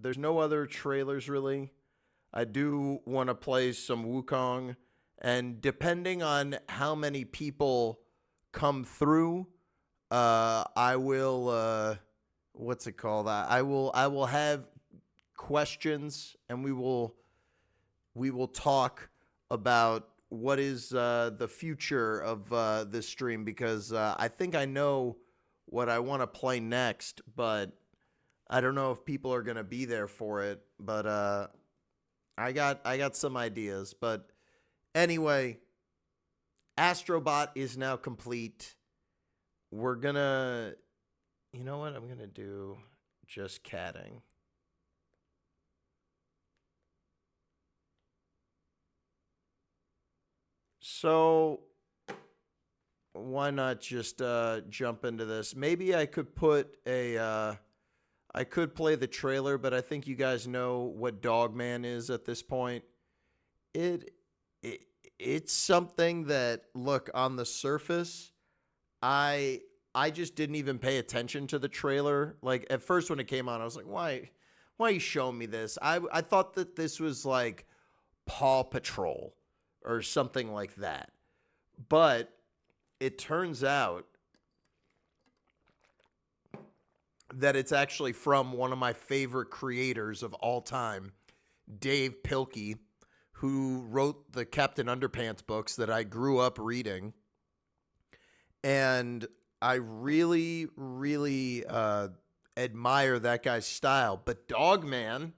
there's no other trailers really. I do want to play some Wukong, and depending on how many people come through, I will what's it called? I will have questions, and we will talk about what is the future of this stream, because I think I know what I want to play next, but I don't know if people are going to be there for it. But I got some ideas. But anyway, Astrobot is now complete. We're going to, you know what I'm going to do? Just catting. So why not just jump into this? Maybe I could put I could play the trailer, but I think you guys know what Dogman is at this point. It, it it's something that, look, on the surface, I just didn't even pay attention to the trailer. Like, at first when it came on, I was like, why are you showing me this? I thought that this was like Paw Patrol or something like that. But it turns out that it's actually from one of my favorite creators of all time, Dave Pilkey, who wrote the Captain Underpants books that I grew up reading. And I really, really admire that guy's style. But Dogman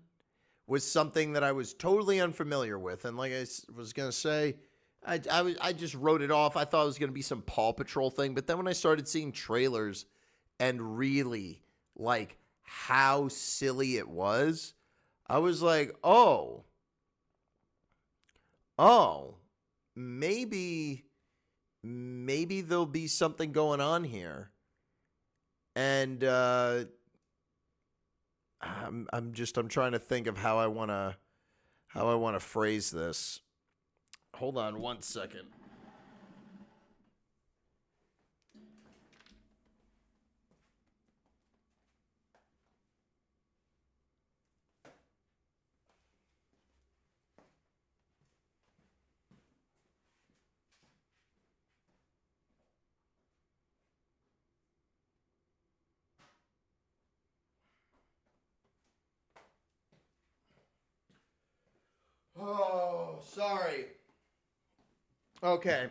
was something that I was totally unfamiliar with. And like I was going to say, I just wrote it off. I thought it was going to be some Paw Patrol thing. But then when I started seeing trailers and really like how silly it was, I was like, oh, maybe there'll be something going on here. And I'm trying to think of how I want to phrase this. Hold on one second. Oh, sorry. Okay.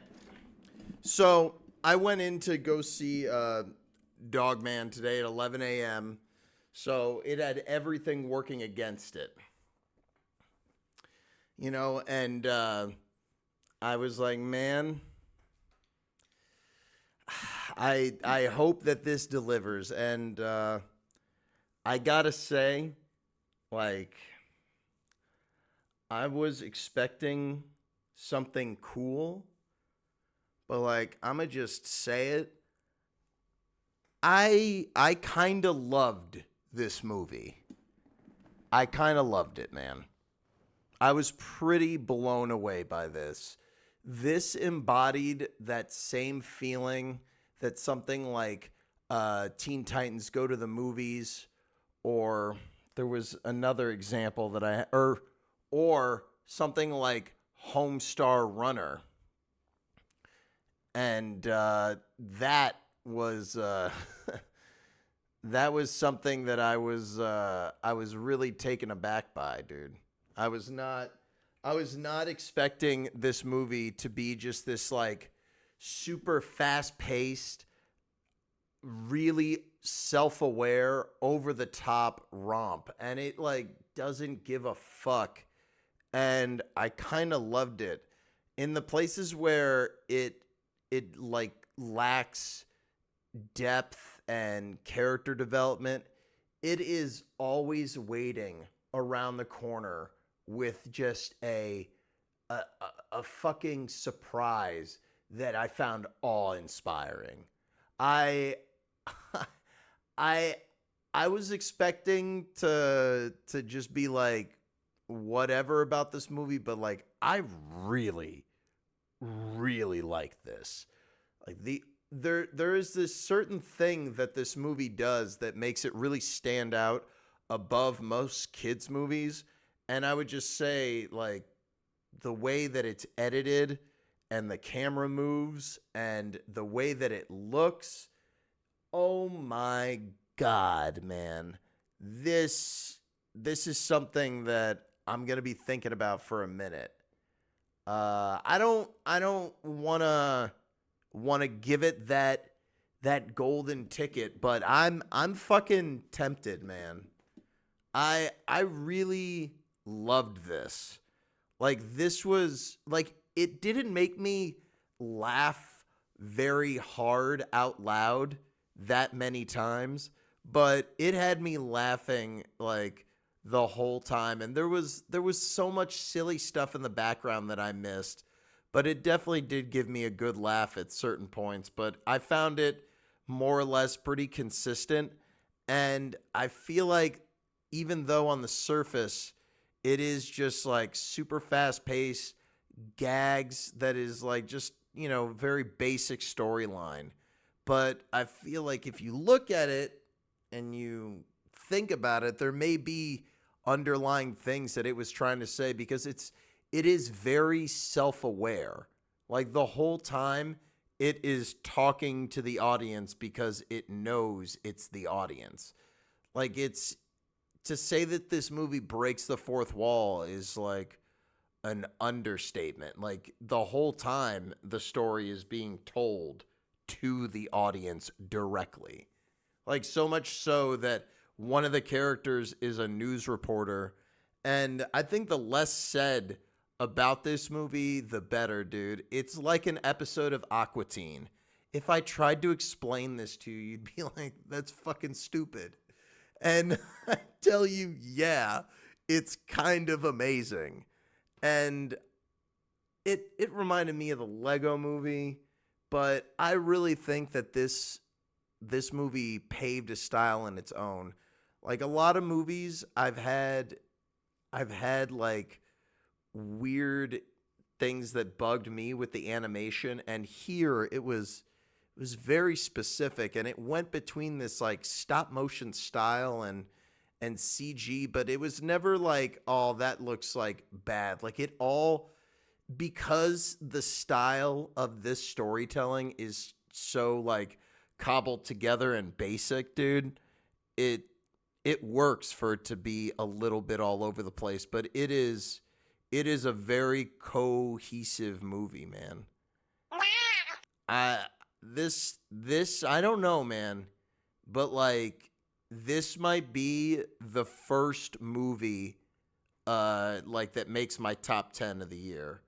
So I went in to go see Dogman today at 11 a.m. So it had everything working against it. You know, and I was like, man, I hope that this delivers. And I gotta say, like, I was expecting something cool, but like, I'ma just say it. I kind of loved this movie. I kind of loved it, man. I was pretty blown away by this. This embodied that same feeling that something like Teen Titans Go to the Movies, or there was another example that or something like Homestar Runner. And that was that was something that I was really taken aback by, dude. I was not expecting this movie to be just this like super fast-paced, really self-aware, over-the-top romp, and it like doesn't give a fuck. And I kind of loved it. In the places where it like lacks depth and character development, it is always waiting around the corner with just a fucking surprise that I found awe-inspiring. I I I was expecting to just be like whatever about this movie, but like I really really like this. Like there is this certain thing that this movie does that makes it really stand out above most kids movies. And I would just say, like, the way that it's edited and the camera moves and the way that it looks, oh my god, man. This is something that I'm going to be thinking about for a minute. I don't want to give it that golden ticket, but I'm fucking tempted, man. I really loved this. Like, this was like, it didn't make me laugh very hard out loud that many times, but it had me laughing like the whole time. And there was so much silly stuff in the background that I missed, but it definitely did give me a good laugh at certain points. But I found it more or less pretty consistent, and I feel like, even though on the surface it is just like super fast paced gags, that is like just, very basic storyline. But I feel like if you look at it and you think about it, there may be underlying things that it was trying to say, because it is very self-aware. Like, the whole time it is talking to the audience because it knows it's the audience. Like, it's to say that this movie breaks the fourth wall is like an understatement. Like, the whole time the story is being told to the audience directly. Like, so much so that one of the characters is a news reporter. And I think the less said about this movie, the better, dude. It's like an episode of Aqua Teen. If I tried to explain this to you, you'd be like, that's fucking stupid. And I tell you, yeah, it's kind of amazing. And it reminded me of the Lego movie, but I really think that this movie paved a style in its own. Like, a lot of movies I've had like weird things that bugged me with the animation, and here it was very specific, and it went between this like stop motion style and CG, but it was never like, oh, that looks like bad. Like, it all, because the style of this storytelling is so like cobbled together and basic, dude, it it works for it to be a little bit all over the place, but it is a very cohesive movie, man. I this I don't know, man, but like, this might be the first movie like that makes my top 10 of the year,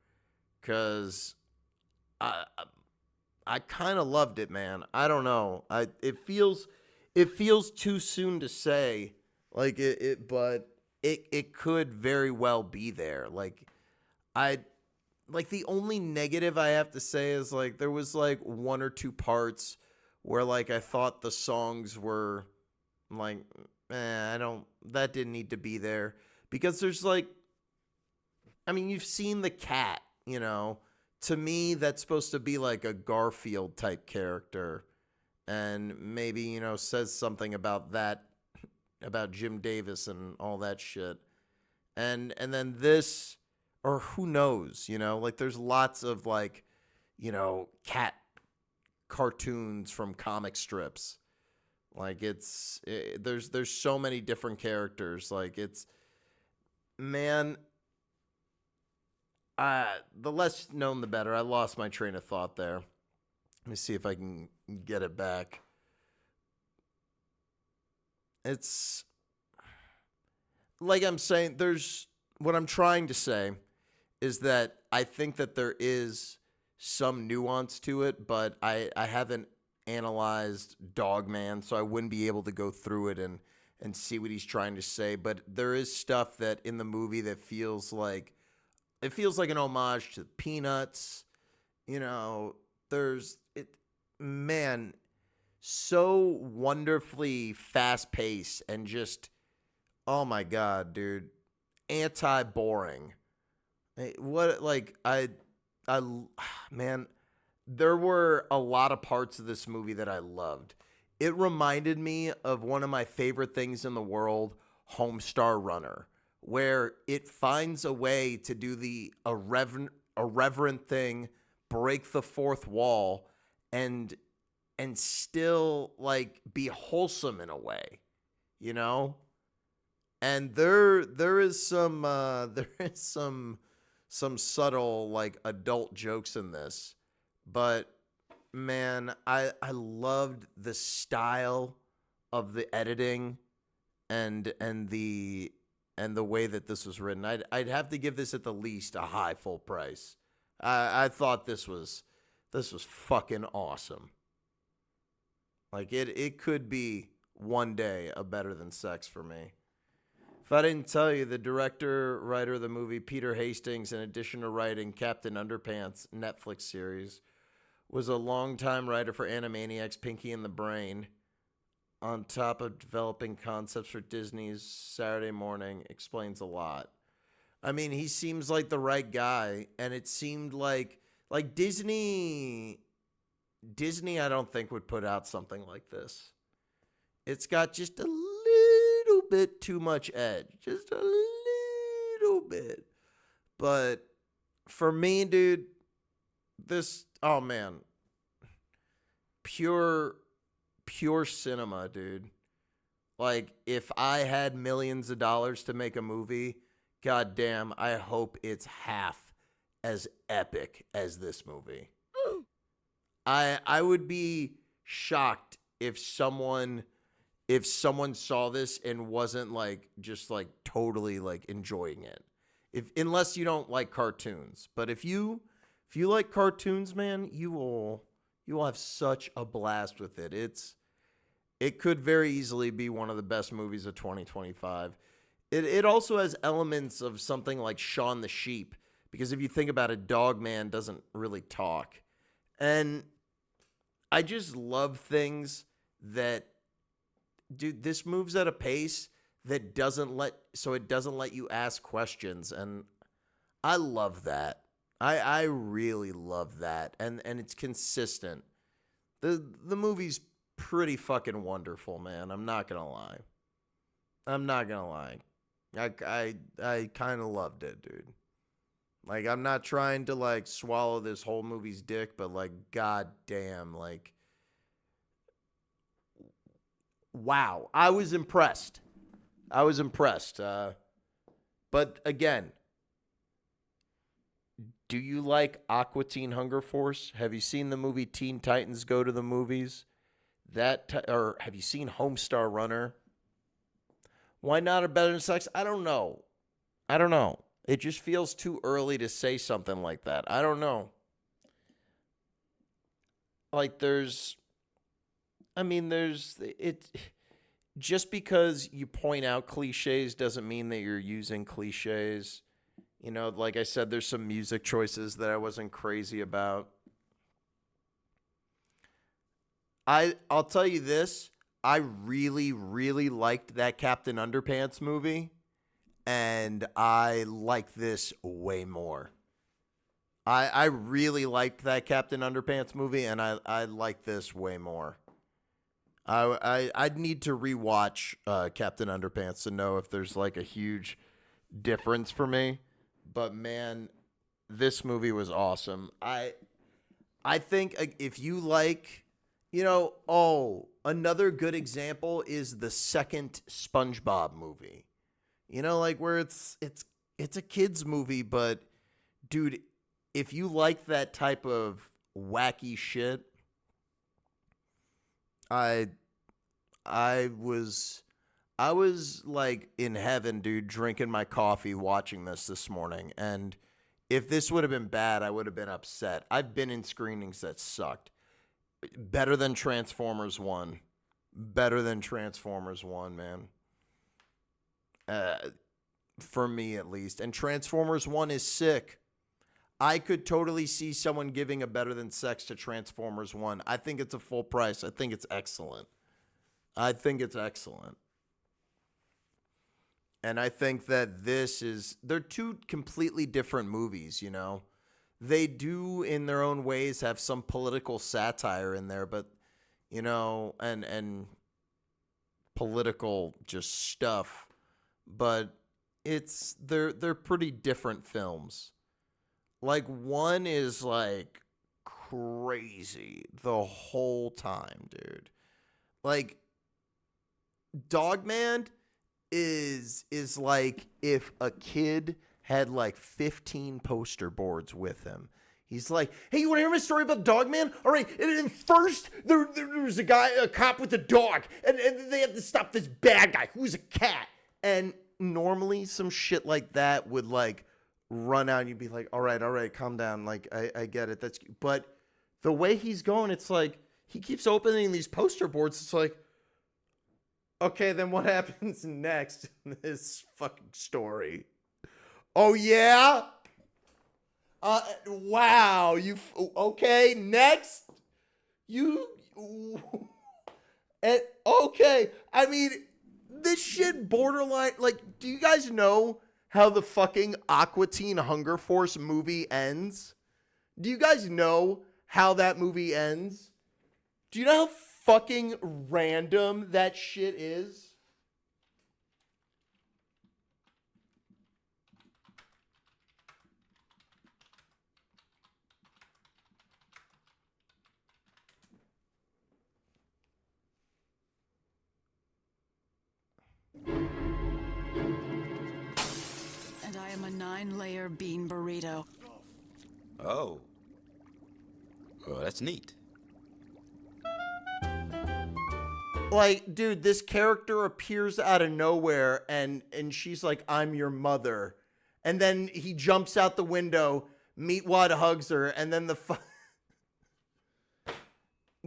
cuz I I kind of loved it, man. I don't know. It feels too soon to say, like, but it could very well be there. Like, I like, the only negative I have to say is, like, there was like one or two parts where, like, I thought the songs were like, I don't, that didn't need to be there, because there's like, I mean, you've seen the cat, you know. To me, that's supposed to be like a Garfield type character, and maybe, says something about that, about Jim Davis and all that shit. And then this, or who knows, like, there's lots of like, cat cartoons from comic strips. Like, there's so many different characters. Like, it's, man, the less known the better. I lost my train of thought there. Let me see if I can get it back. It's like I'm saying, what I'm trying to say is that I think that there is some nuance to it, but I haven't analyzed Dogman, so I wouldn't be able to go through it and see what he's trying to say. But there is stuff that in the movie that feels like an homage to Peanuts. There's it, man, so wonderfully fast paced and just, oh my god, dude, anti boring. What, like, I man, there were a lot of parts of this movie that I loved. It reminded me of one of my favorite things in the world, Homestar Runner, where it finds a way to do the irreverent thing, break the fourth wall, and still like be wholesome in a way, you know? And there is some some subtle like adult jokes in this, but man, I loved the style of the editing and the way that this was written. I'd have to give this at the least a high full price. I thought this was fucking awesome. Like it could be one day a Better Than Sex for me. If I didn't tell you, the director, writer of the movie, Peter Hastings, in addition to writing Captain Underpants Netflix series, was a longtime writer for Animaniacs, Pinky and the Brain, on top of developing concepts for Disney's Saturday Morning. Explains a lot. I mean, he seems like the right guy, and it seemed like Disney I don't think would put out something like this. It's got just a little bit too much edge. Just a little bit. But for me, dude, this, oh man. Pure cinema, dude. Like, if I had millions of dollars to make a movie, goddamn, I hope it's half as epic as this movie. I would be shocked if someone saw this and wasn't like just like totally like enjoying it. Unless you don't like cartoons. But if you like cartoons, man, you will have such a blast with it. It could very easily be one of the best movies of 2025. It also has elements of something like Shaun the Sheep, because if you think about it, Dog Man doesn't really talk. And I just love things that, dude, this moves at a pace that doesn't let you ask questions, and I love that. I really love that, and it's consistent. The movie's pretty fucking wonderful, man. I'm not gonna lie. I kind of loved it, dude. Like, I'm not trying to like swallow this whole movie's dick, but like, goddamn, like, wow, I was impressed. But again, do you like Aqua Teen Hunger Force? Have you seen the movie Teen Titans Go to the Movies? Or have you seen Homestar Runner? Why not a Better Than Sex? I don't know. It just feels too early to say something like that. I don't know. Like, just because you point out cliches doesn't mean that you're using cliches. You know, like I said, there's some music choices that I wasn't crazy about. I'll tell you this. I really, really liked that Captain Underpants movie, and I like this way more. I really liked that Captain Underpants movie, and I like this way more. I'd need to rewatch Captain Underpants to know if there's like a huge difference for me. But man, this movie was awesome. I think if you like, another good example is the second SpongeBob movie. Like where it's a kids movie, but dude, if you like that type of wacky shit, I was like in heaven, dude, drinking my coffee watching this morning. And if this would have been bad, I would have been upset. I've been in screenings that sucked. Better than Transformers 1. Better than Transformers 1, man. For me, at least. And Transformers 1 is sick. I could totally see someone giving a Better Than Sex to Transformers 1. I think it's a full price. I think it's excellent. And I think that they're two completely different movies, They do, in their own ways, have some political satire in there, but, and political just stuff. but they're pretty different films. Like, one is like crazy the whole time, dude. Like, Dogman is like if a kid had like 15 poster boards with him. He's like, hey, you want to hear my story about Dogman? All right, and first there was a cop with a dog, and they had to stop this bad guy who's a cat. And normally some shit like that would like run out and you'd be like, all right, calm down. Like, I get it. But the way he's going, it's like he keeps opening these poster boards. It's like, okay, then what happens next in this fucking story? Oh, yeah? Wow. Okay, next? Okay. I mean, this shit borderline, like, do you guys know how the fucking Aqua Teen Hunger Force movie ends? Do you guys know how that movie ends? Do you know how fucking random that shit is? And I am a 9-layer bean burrito. Oh. Well, that's neat. Like, dude, this character appears out of nowhere and she's like, I'm your mother. And then he jumps out the window, Meatwad hugs her, and then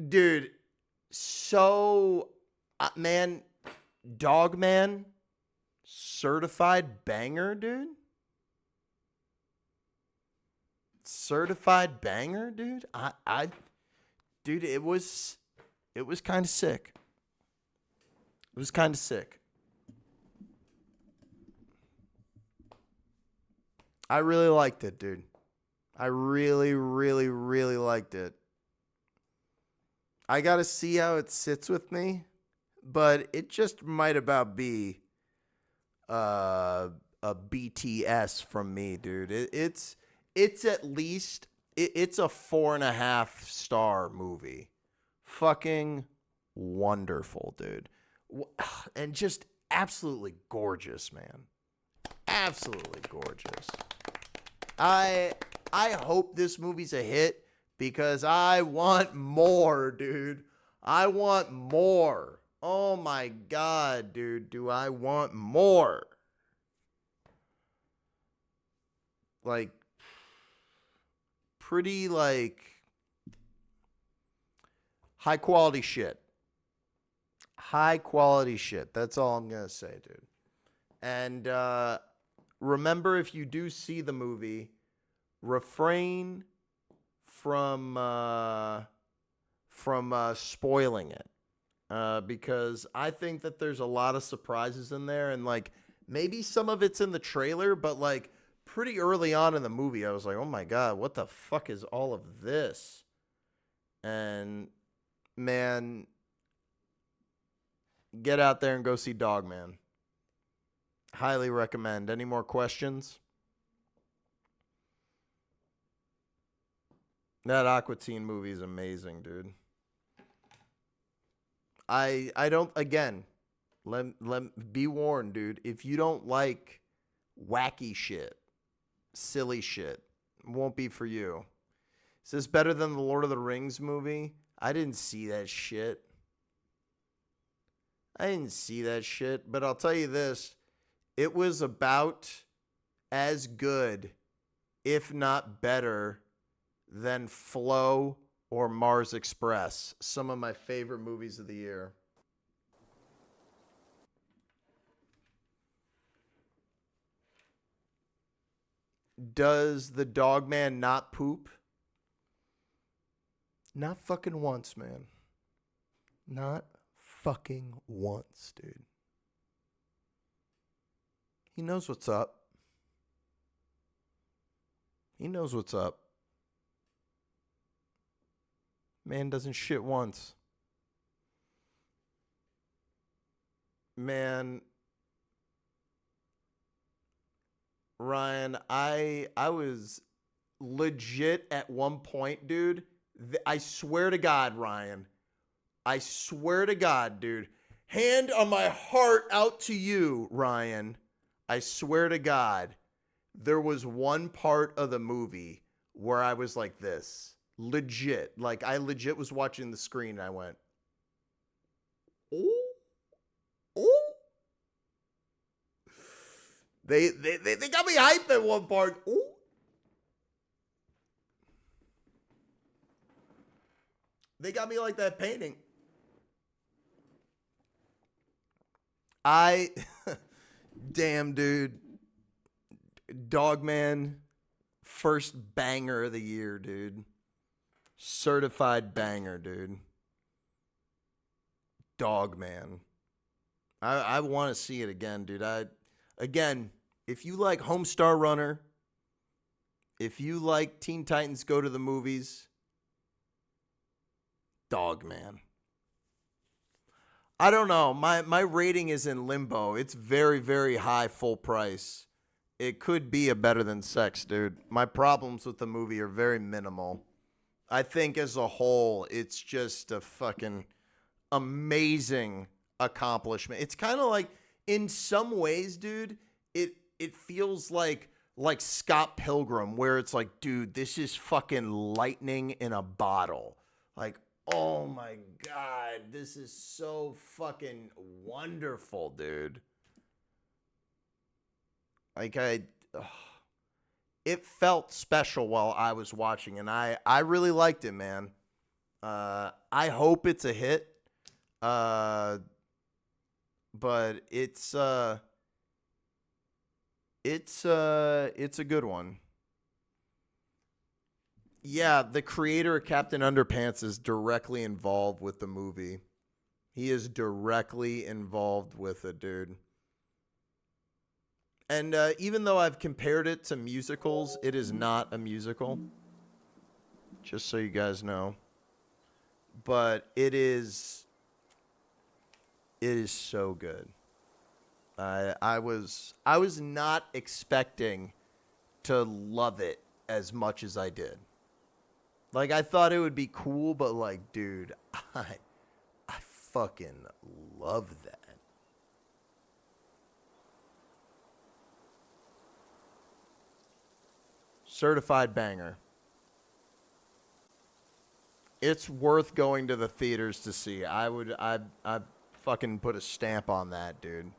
dude, so, man, Dogman, certified banger, dude. Certified banger, dude. Dude, it was kind of sick. It was kind of sick. I really liked it, dude. I really, really, really liked it. I got to see how it sits with me, but it just might about be a BTS from me, dude. It's at least it's a 4.5 star movie. Fucking wonderful, dude. And just absolutely gorgeous, man. Absolutely gorgeous. I hope this movie's a hit because I want more, dude. I want more. Oh my God, dude. Do I want more? Like, pretty, like, high quality shit. High quality shit. That's all I'm going to say, dude. And remember, if you do see the movie, refrain from spoiling it. Because I think that there's a lot of surprises in there. And, like, maybe some of it's in the trailer, but, like, pretty early on in the movie, I was like, oh, my God, what the fuck is all of this? And, man, get out there and go see Dogman. Highly recommend. Any more questions? That Aqua Teen movie is amazing, dude. I don't, again, let be warned, dude. If you don't like wacky shit, silly shit, it won't be for you. Is this better than the Lord of the Rings movie? I didn't see that shit. But I'll tell you this. It was about as good, if not better, than Flow or Mars Express. Some of my favorite movies of the year. Does the Dogman not poop? Not fucking once, man. Not fucking once, dude. He knows what's up. He knows what's up. Man doesn't shit once. Man Ryan, I was legit at one point, dude. I swear to God, Ryan. I swear to God, dude. Hand on my heart out to you, Ryan. I swear to God, there was one part of the movie where I was like this. Legit. Like, I legit was watching the screen and I went, oh, oh. They got me hyped at one part. Ooh. They got me like that painting. Damn, dude. Dogman, first banger of the year, dude. Certified banger, dude. Dogman. I want to see it again, dude. Again, if you like Homestar Runner, if you like Teen Titans Go to the Movies, Dogman. I don't know. My rating is in limbo. It's very, very high full price. It could be a better than sex, dude. My problems with the movie are very minimal. I think as a whole, it's just a fucking amazing accomplishment. It's kind of like, in some ways, dude, it feels like Scott Pilgrim, where it's like, dude, this is fucking lightning in a bottle. Like, oh my God, this is so fucking wonderful, dude. Like, it felt special while I was watching, and I really liked it, man. I hope it's a hit. But it's a good one. Yeah, the creator of Captain Underpants is directly involved with the movie. He is directly involved with it, dude. And even though I've compared it to musicals, it is not a musical. Just so you guys know. But it is so good. I was not expecting to love it as much as I did. Like, I thought it would be cool, but like, dude, I fucking love that. Certified banger. It's worth going to the theaters to see. I fucking put a stamp on that, dude.